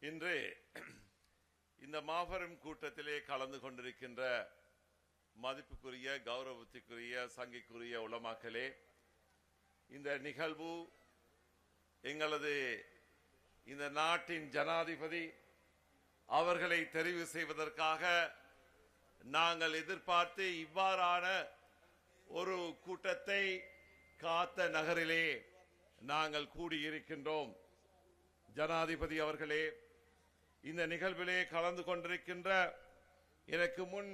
இன்று இந்த மாபெரும் கூட்டத்திலே கலந்து கொண்டிருக்கின்ற மதிப்புக்குரிய கௌரவத்துக்குரிய சங்கைக்குரிய உலமாக்களே, இந்த நிகழ்வு எங்களது இந்த நாட்டின் ஜனாதிபதி அவர்களை தெரிவு செய்வதற்காக நாங்கள் எதிர்பார்த்து இவ்வாறான ஒரு கூட்டத்தை காத்த நகரிலே நாங்கள் கூடியிருக்கின்றோம். ஜனாதிபதி அவர்களே, இந்த நிகழ்விலே கலந்து கொண்டிருக்கின்ற எனக்கு முன்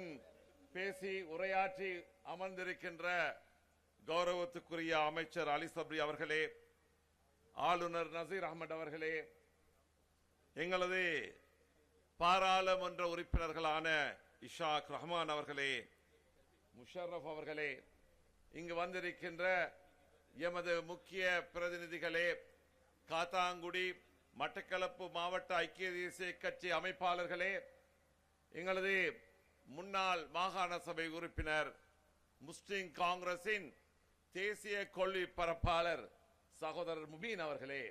பேசி உரையாற்றி அமர்ந்திருக்கின்ற கௌரவத்துக்குரிய அமைச்சர் அலி சப்ரி அவர்களே, ஆளுநர் நசீர் அகமது அவர்களே, எங்களது பாராளுமன்ற உறுப்பினர்களான இஷாக் ரஹ்மான் அவர்களே, முஷர்ரப் அவர்களே, இங்கு வந்திருக்கின்ற எமது முக்கிய பிரதிநிதிகளே, காத்தாங்குடி மட்டக்களப்பு மாவட்ட ஐக்கிய தேசிய கட்சி அமைப்பாளர்களே, எங்களது முன்னாள் மாகாண சபை உறுப்பினர் முஸ்லிம் காங்கிரசின் தேசிய கொள்கை பரப்பாளர் சகோதரர் முபீன் அவர்களே,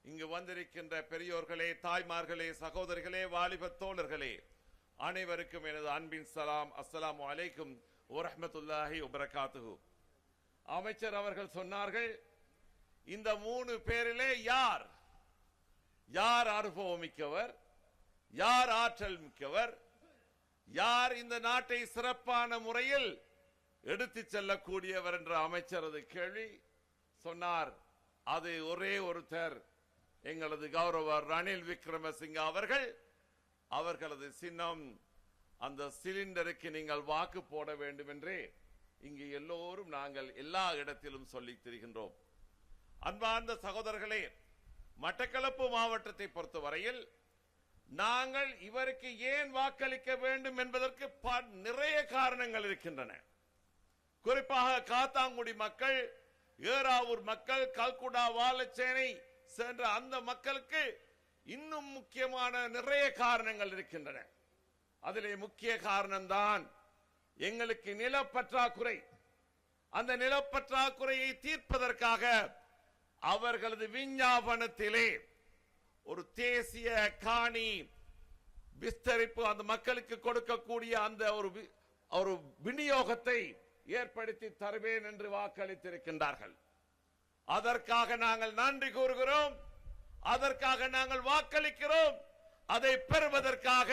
இங்கு வந்திருக்கின்ற பெரியோர்களே, தாய்மார்களே, சகோதரிகளே, வாலிப தோழர்களே, அனைவருக்கும் எனது அன்பின் சலாம். அஸ்ஸலாமு அலைக்கும் வரஹ்மத்துல்லாஹி வபரகாத்துஹு. அமைச்சர் அவர்கள் சொன்னார்கள், இந்த 3 பேரிலே யார் அனுபவம் மிக்கவர், யார் ஆற்றல் மிக்கவர், யார் இந்த நாட்டை சிறப்பான முறையில் எடுத்து செல்லக்கூடியவர் என்ற அமைச்சரது கேள்வி சொன்னார். அது ஒரே ஒருத்தர், எங்களது கௌரவர் ரணில் விக்ரமசிங்க அவர்கள். அவர்களது சின்னம் அந்த சிலிண்டருக்கு நீங்கள் வாக்கு போட வேண்டும் என்று இங்கு எல்லோரும் நாங்கள் எல்லா இடத்திலும் சொல்லித் திரிகின்றோம். அன்பார்ந்த சகோதரர்களே, மட்டக்களப்பு மாவட்டத்தை பொறுத்தவரையில் நாங்கள் இவருக்கு ஏன் வாக்களிக்க வேண்டும் என்பதற்கு நிறைய காரணங்கள் இருக்கின்றன. குறிப்பாக காத்தாங்குடி மக்கள், ஏறாவூர் மக்கள், கல்குடா, வாழச்சேனை சென்ற அந்த மக்களுக்கு இன்னும் முக்கியமான நிறைய காரணங்கள் இருக்கின்றன. அதிலே முக்கிய காரணம்தான் எங்களுக்கு நிலப்பற்றாக்குறை. அந்த நிலப்பற்றாக்குறையை தீர்ப்பதற்காக அவர்களது விஞ்ஞாபனத்திலே ஒரு தேசிய காணி விஸ்தரிப்பு, அந்த மக்களுக்கு கொடுக்கக்கூடிய அந்த ஒரு விநியோகத்தை ஏற்படுத்தி தருவேன் என்று வாக்களித்திருக்கின்றார்கள். அதற்காக நாங்கள் நன்றி கூறுகிறோம், அதற்காக நாங்கள் வாக்களிக்கிறோம். அதை பெறுவதற்காக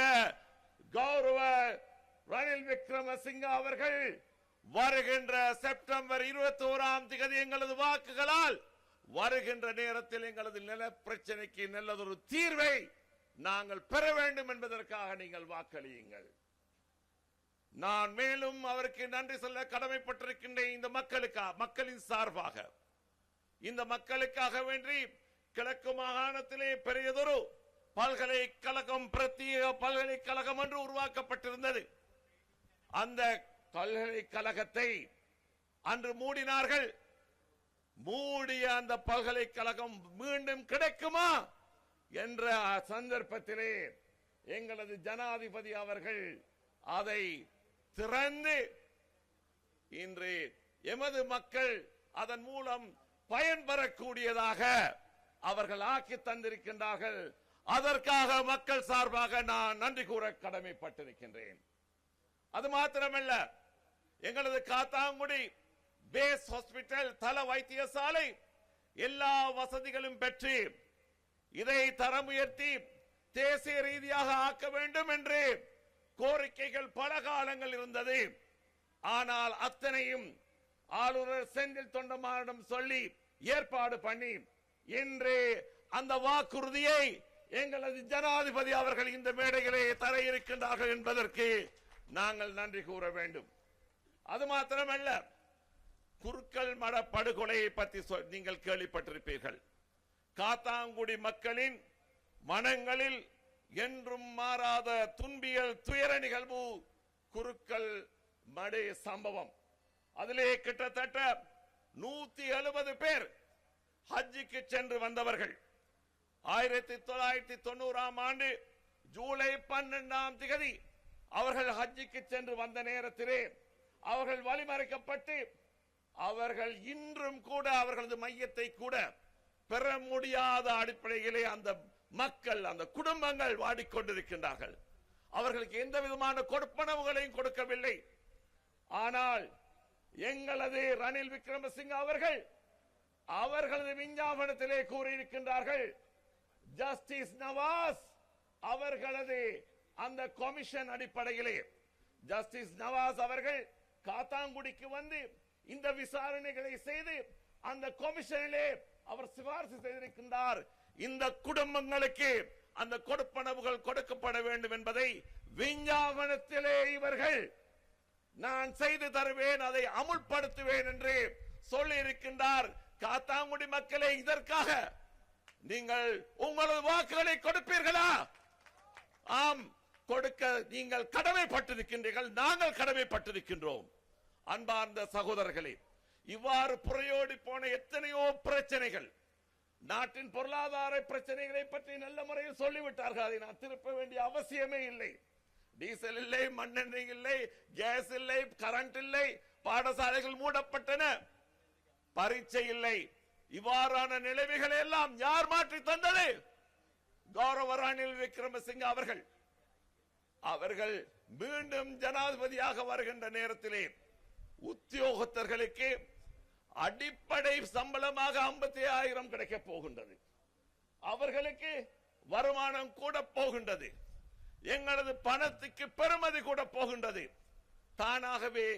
கௌரவ ரணில் விக்ரமசிங்க அவர்கள் வருகின்ற செப்டம்பர் 21ஆம் தேதி எங்களது வாக்குகளால் வருகின்ற நேரத்தில் எங்களது நில பிரச்சனைக்கு நல்லதொரு தீர்வை நாங்கள் பெற வேண்டும் என்பதற்காக நீங்கள் வாக்களியுங்கள். நான் மேலும் அவருக்கு நன்றி சொல்ல கடமைப்பட்டிருக்கின்றேன். இந்த மக்களின் சார்பாக, இந்த மக்களுக்காக வேண்டி கிழக்கு மாகாணத்திலே பெரியதொரு பல்கலைக்கழகம், பிரத்யேக பல்கலைக்கழகம் என்று உருவாக்கப்பட்டிருந்தது. அந்த பல்கலைக்கழகத்தை அன்று மூடினார்கள். மூடிய அந்த பல்கலைக்கழகம் மீண்டும் கிடைக்குமா என்ற சந்தர்ப்பத்திலே எங்களது ஜனாதிபதி அவர்கள் அதை திறந்து இன்று எமது மக்கள் அதன் மூலம் பயன்பெறக்கூடியதாக அவர்கள் ஆக்கி தந்திருக்கின்றார்கள். அதற்காக மக்கள் சார்பாக நான் நன்றி கூற கடமைப்பட்டிருக்கின்றேன். அது மாத்திரமல்ல, எங்களது காத்தாங்குடி பேஸ் ஹாஸ்பிட்டல், தல வைத்தியசாலை எல்லா வசதிகளும் பெற்று இதை தரம் உயர்த்தி தேசிய ரீதியாக ஆக்க வேண்டும் என்று கோரிக்கைகள் பல காலங்கள் இருந்தது. ஆனால் அத்தனையும் ஆளுநர் செந்தில் தொண்டமானிடம் சொல்லி ஏற்பாடு பண்ணி இன்று அந்த வாக்குறுதியை எங்களது ஜனாதிபதி அவர்கள் இந்த மேடைகளே தர இருக்கின்றார்கள் என்பதற்கு நாங்கள் நன்றி கூற வேண்டும். அது மாத்திரமல்ல, குருக்கள் மட படுகொலையை பற்றி நீங்கள் கேள்விப்பட்டிருப்பீர்கள். காத்தாங்குடி மக்களின் மனங்களில் என்றும் மாறாத துன்பியல் துயர நிகழ்வு குருக்கள் மடு சம்பவம். அதிலே கிட்டத்தட்ட 170 பேர் ஹஜ்ஜுக்கு சென்று வந்தவர்கள். 1990ஆம் ஆண்டு ஜூலை 12ஆம் தேதி அவர்கள் ஹஜ்ஜுக்கு சென்று வந்த நேரத்திலே அவர்கள் வழிமறைக்கப்பட்டு அவர்கள் இன்றும் கூட அவர்களது மையத்தை கூட பெற முடியாத அடிப்படையிலே அந்த மக்கள், அந்த குடும்பங்கள் வாடிக்கொண்டிருக்கின்றார்கள். அவர்களுக்கு எந்த விதமான கொடுப்பனவுகளையும் கொடுக்கவில்லை. ஆனால் எங்களது ரணில் விக்ரமசிங்க அவர்கள் அவர்களது விஞ்ஞாபனத்திலே கூறியிருக்கின்றார்கள், ஜஸ்டிஸ் நவாஸ் அவர்களது அந்த கமிஷன் அடிப்படையிலே ஜஸ்டிஸ் நவாஸ் அவர்கள் காத்தாங்குடிக்கு வந்து இந்த விசாரணைகளை செய்து அந்த கமிஷனிலே அவர் சிபாரிசு செய்திருக்கின்றார். இந்த குடும்பங்களுக்கு அந்த கொடுப்பனவுகள் கொடுக்கப்பட வேண்டும் என்பதை விஞ்ஞாபனத்திலே இவர்கள் நான் செய்து தருவேன், அதை அமுல்படுத்துவேன் என்று சொல்லி இருக்கின்றார். காத்தாங்குடி மக்களே, இதற்காக நீங்கள் உங்களது வாக்குகளை கொடுப்பீர்களா? ஆம், கொடுக்க நீங்கள் கடமைப்பட்டிருக்கின்றீர்கள், நாங்கள் கடமைப்பட்டிருக்கின்றோம். அன்பார்ந்த சகோதரர்களே, இவ்வாறு புறையோடி போன எத்தனையோ பிரச்சனைகள், நாட்டின் பொருளாதார பிரச்சனைகளை பற்றி நல்ல முறையில் சொல்லிவிட்டார்கள். அதை நான் திருப்ப வேண்டிய அவசியமே இல்லை. டீசல் இல்லை, மண்ணெண்ணெய் இல்லை, கேஸ் இல்லை, கரண்ட் இல்லை, பாடசாலைகள் மூடப்பட்டன, பரீட்சை இல்லை. இவ்வாறான நிலைமைகளை எல்லாம் யார் மாற்றி தந்தது? கௌரவ ரணில் விக்ரமசிங்க அவர்கள். அவர்கள் மீண்டும் ஜனாதிபதியாக வருகின்ற நேரத்திலே உத்தியோகத்தர்களுக்கு அடிப்படை சம்பளமாக 55,000 கிடைக்க போகின்றது. அவர்களுக்கு வருமானம் கூட போகின்றது. எங்களது பணத்துக்கு பெறுமதி கூட போகின்றது. தானாகவே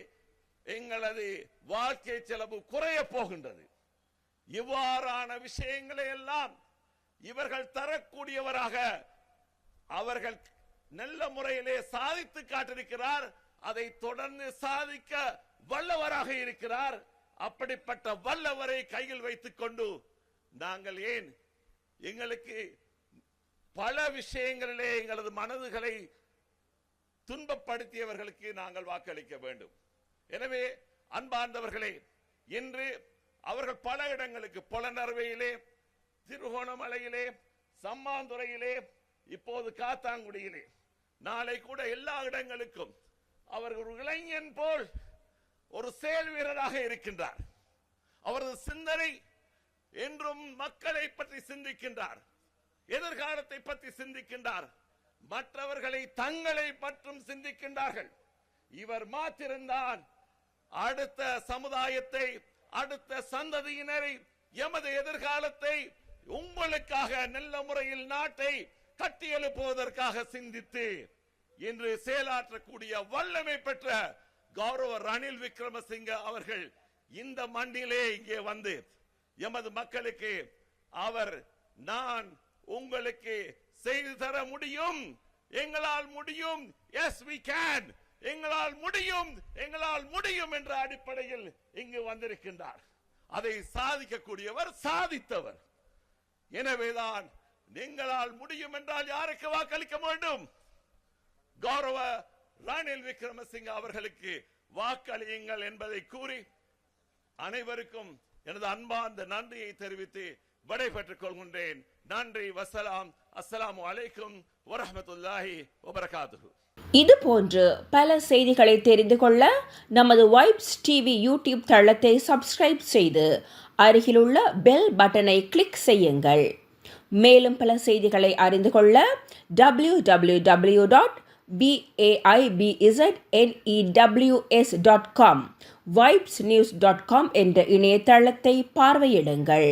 எங்களது வாழ்க்கை செலவு குறைய போகின்றது. இவ்வாறான விஷயங்களை எல்லாம் இவர்கள் தரக்கூடியவராக அவர்கள் நல்ல முறையிலே சாதித்து காட்டிருக்கிறார். அதை தொடர்ந்து சாதிக்க வல்லவராக இருக்கிறார். அப்படிப்பட்ட வல்லவரை கையில் வைத்துக் கொண்டு நாங்கள் ஏன் எங்களுக்கு பல விஷயங்களிலே எங்களது மனதுகளை துன்பப்படுத்தியவர்களுக்கு நாங்கள் வாக்களிக்க வேண்டும்? எனவே அன்பார்ந்தவர்களே, இன்று அவர்கள் பல இடங்களுக்கு, புலனறுவையிலே, திருகோணமலையிலே, சம்மாந்துறையிலே, இப்போது காத்தாங்குடியிலே, நாளை கூட எல்லா இடங்களுக்கும் அவர் ஒரு இளைஞன் போல் ஒரு செயல் வீரராக இருக்கின்றார். அவரது சிந்தனை என்றும் மக்களை பற்றி சிந்திக்கின்றார், எதிர்காலத்தை பற்றி சிந்திக்கின்றார், மற்றவர்களை தங்களை பற்றும் சிந்திக்கின்றார்கள். இவர் மாற்றிருந்தால் அடுத்த சமுதாயத்தை, அடுத்த சந்ததியினரை, எமது எதிர்காலத்தை உங்களுக்காக நல்ல முறையில் நாட்டை கட்டி எழுப்புவதற்காக சிந்தித்து இன்று செயலாற்றக்கூடிய வல்லமை பெற்ற கௌரவ ரணில் விக்ரமசிங்க அவர்கள் இந்த மண்ணிலே இங்கே வந்து எமது மக்களுக்கு அவர் நான் உங்களுக்கு செய்து தர முடியும், எங்களால் முடியும், எஸ் வி கேன், எங்களால் முடியும், எங்களால் முடியும் என்ற அடிப்படையில் இங்கு வந்திருக்கின்றார். அதை சாதிக்கக்கூடியவர், சாதித்தவர். எனவேதான் நீங்களால் முடியும் என்றால் யாருக்கு வாக்களிக்க வேண்டும்? கௌரவ ரணில் விக்ரமசிங்க அவர்களுக்கு வாக்களியுங்கள் என்பதை கூறி அனைவருக்கும் எனது அன்பார்ந்த நன்றியை தெரிவித்து விடைபெற்றுக் கொள்கின்றேன். நன்றி, வசலாம், அஸ்ஸலாமு அலைக்கும் வரஹ்மத்துல்லாஹி வபரகாத்துஹு. இது போன்று பல செய்திகளை தெரிந்து கொள்ள நமது வைப்ஸ் டிவி யூடியூப் தளத்தை சப்ஸ்கிரைப் செய்து அருகிலுள்ள பெல் பட்டனை கிளிக் செய்யுங்கள். மேலும் பல செய்திகளை அறிந்து கொள்ள www.baibznews.com, vibesnews.com என்ற இணையதளத்தை பார்வையிடுங்கள்.